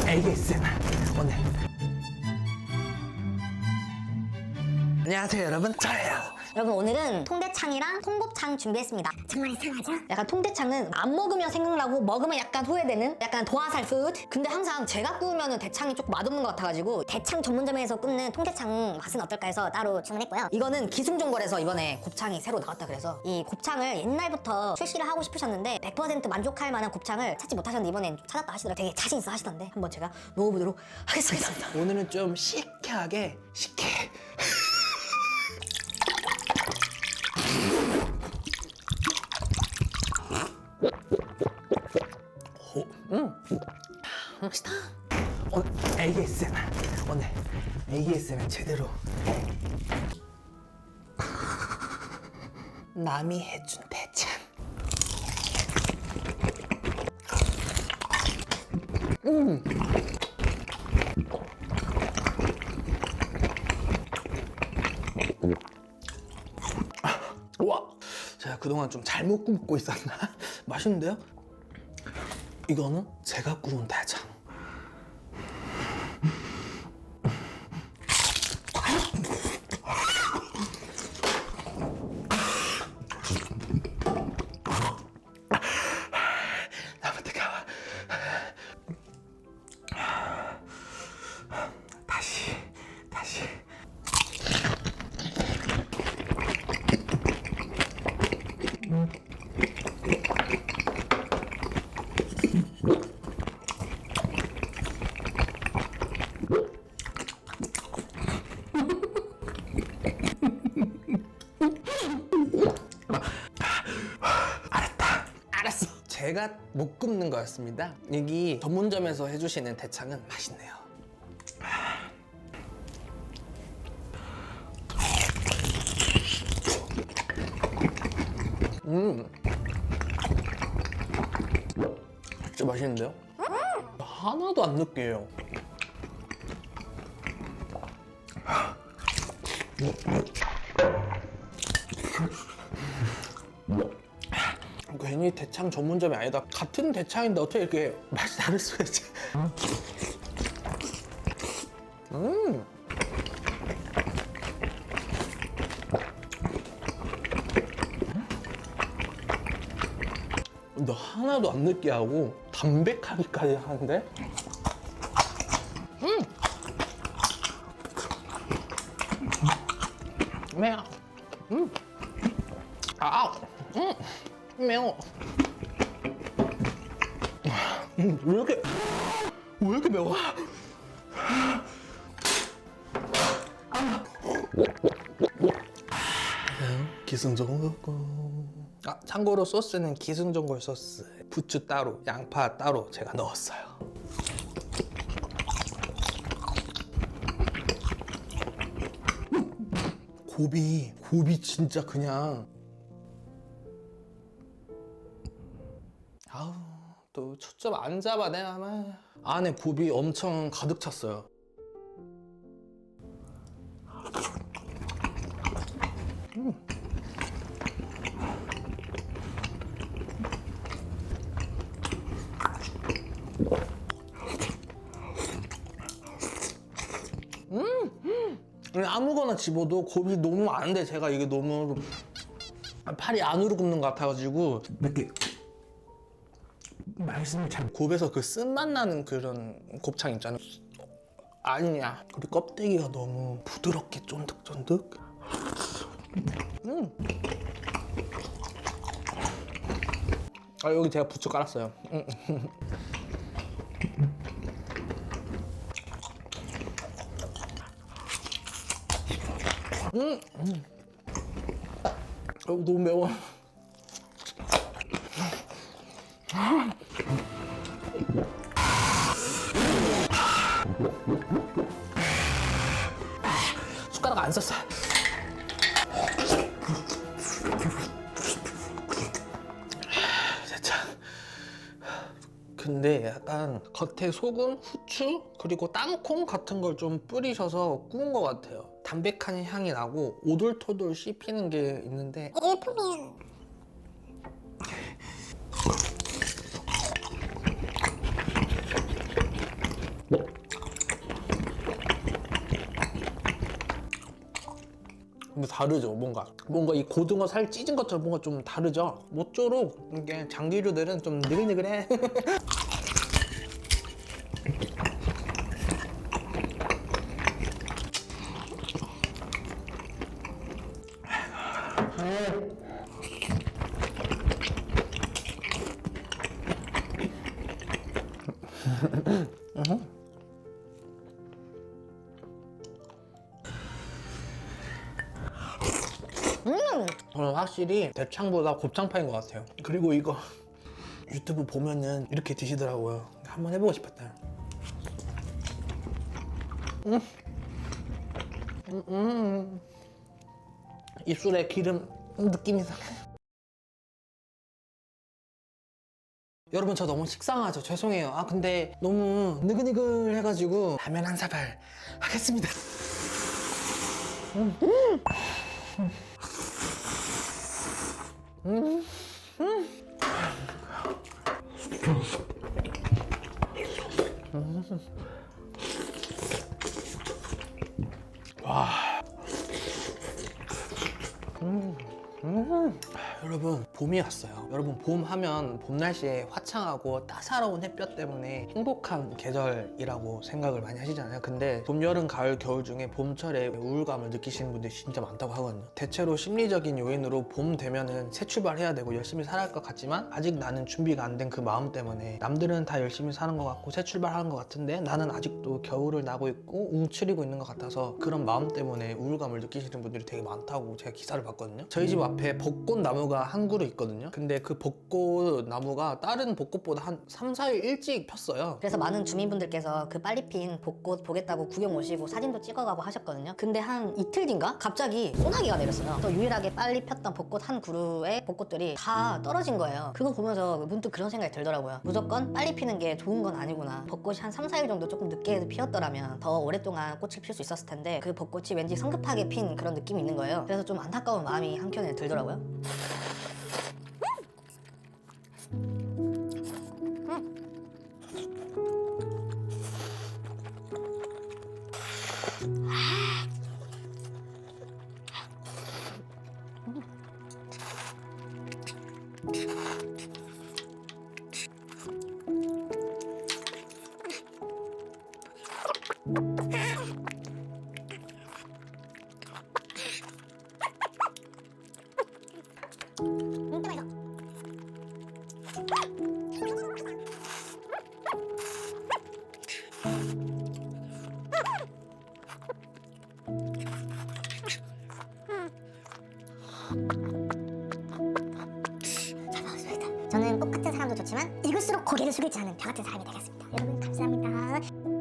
ASMR 오늘. 안녕하세요 여러분, 저예요. 여러분, 오늘은 통대창이랑 통곱창 준비했습니다. 정말 이상하죠? 약간 통대창은 안 먹으면 생각나고 먹으면 약간 후회되는 약간 도화살 푸드? 근데 항상 제가 구우면 대창이 조금 맛없는 것 같아가지고 대창 전문점에서 굽는 통대창 맛은 어떨까 해서 따로 주문했고요. 이거는 기승전결에서 이번에 곱창이 새로 나왔다 그래서 이 곱창을 옛날부터 출시를 하고 싶으셨는데 100% 만족할 만한 곱창을 찾지 못하셨는데 이번엔 찾았다 하시더라고요. 되게 자신 있어 하시던데 한번 제가 먹어보도록 하겠습니다. 오늘은 좀 시크하게 시크해. 맛있다. 오늘 ASMR 제대로. 남이 해준 대창. 와, 제가 그동안 좀 잘못 굽고 있었나? 맛있는데요? 이거는 제가 구운 대창. 너무 뜨거워. 다시. 알았어. 제가 못 굽는 거였습니다. 여기 전문점에서 해주시는 대창은 맛있네요. 진짜 맛있는데요? 하나도 안 느끼해요. 괜히 대창 전문점이 아니다. 같은 대창인데 어떻게 이렇게 맛이 다를 수가 있지? 너 하나도 안 느끼하고 담백하기까지 하는데? 매워. 매워. 왜 이렇게 매워? 기승전결. 참고로 소스는 기승전결 소스. 부추 따로, 양파 따로 제가 넣었어요. 고비 진짜 그냥. 아우, 또 초점 안 잡아내. 아마 안에 곱이 엄청 가득 찼어요. 그냥 아무거나 집어도 곱이 너무 많은데 제가 이게 너무 팔이 안으로 굽는 것 같아가지고 이렇게 말씀을 잘. 곱에서 그 쓴맛 나는 그런 곱창 있잖아요. 아니야. 그리고 껍데기가 너무 부드럽게 쫀득쫀득. 여기 제가 부추 깔았어요. 너무 매워. 숟가락 안 썼어. 진짜. 근데 약간 겉에 소금, 후추, 그리고 땅콩 같은 걸 좀 뿌리셔서 구운 것 같아요. 담백한 향이 나고 오돌토돌 씹히는 게 있는데 일품이야. 근데 다르죠. 뭔가 이 고등어 살 찢은 것처럼 뭔가 좀 다르죠. 모쪼록 이게 장기류들은 좀 느글느글해. 저는 확실히 대창보다 곱창파인 것 같아요. 그리고 이거 유튜브 보면은 이렇게 드시더라고요. 한번 해보고 싶었다. 입술에 기름 느낌이 이상해. 여러분 저 너무 식상하죠? 죄송해요. 아 근데 너무 느글느글 해가지고 라면 한 사발 하겠습니다. 와. 여러분 봄이 왔어요. 여러분 봄 하면 봄 날씨에 화창하고 따사로운 햇볕 때문에 행복한 계절이라고 생각을 많이 하시잖아요. 근데 봄, 여름, 가을, 겨울 중에 봄철에 우울감을 느끼시는 분들이 진짜 많다고 하거든요. 대체로 심리적인 요인으로 봄 되면은 새 출발해야 되고 열심히 살아야 할 것 같지만 아직 나는 준비가 안 된 그 마음 때문에 남들은 다 열심히 사는 것 같고 새 출발하는 것 같은데 나는 아직도 겨울을 나고 있고 움츠리고 있는 것 같아서 그런 마음 때문에 우울감을 느끼시는 분들이 되게 많다고 제가 기사를 봤거든요. 저희 집 앞에 벚꽃 나무가 한 그루 있거든요. 근데 그 벚꽃 나무가 다른 벚꽃보다 한 3, 4일 일찍 폈어요. 그래서 많은 주민분들께서 그 빨리 핀 벚꽃 보겠다고 구경 오시고 사진도 찍어가고 하셨거든요. 근데 한 이틀 뒤인가 갑자기 소나기가 내렸어요. 또 유일하게 빨리 폈던 벚꽃 한 그루의 벚꽃들이 다 떨어진 거예요. 그거 보면서 문득 그런 생각이 들더라고요. 무조건 빨리 피는 게 좋은 건 아니구나. 벚꽃이 한 3, 4일 정도 조금 늦게 피었더라면 더 오랫동안 꽃을 필 수 있었을 텐데 그 벚꽃이 왠지 성급하게 핀 그런 느낌이 있는 거예요. 그래서 좀 안타까운 마음이 한켠에 들더라고요. 저는 똑같은 사람도 좋지만 읽을수록 고개를 숙이지 않은 저 같은 사람이 되겠습니다. 여러분 감사합니다.